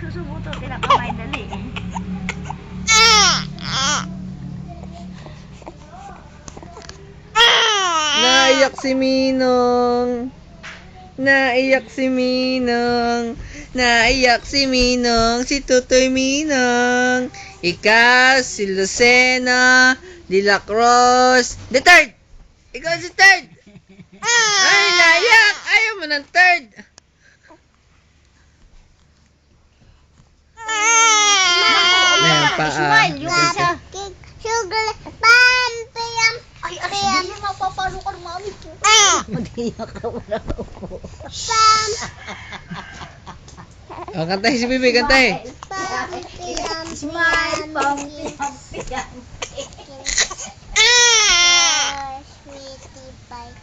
susubuto, tinakamay, dali. Naiyak si Minong. Naiyak si Minong. Naiyak si Minong. Si Tutoy Minong. Ikaw, si Lucena, De La Cruz. The third! Ikaw si third! Ay, naiyak! Ayaw mo ng third! Ayan pa, Smile, yung isa. Sugar, pam. Ay, hindi mo mapapalo ka ng mami ko. Mag-iyak ka, wala ka po. Pam. O, kantahin si Bibi, kantahin. Smile, pampi. Sweetie pie.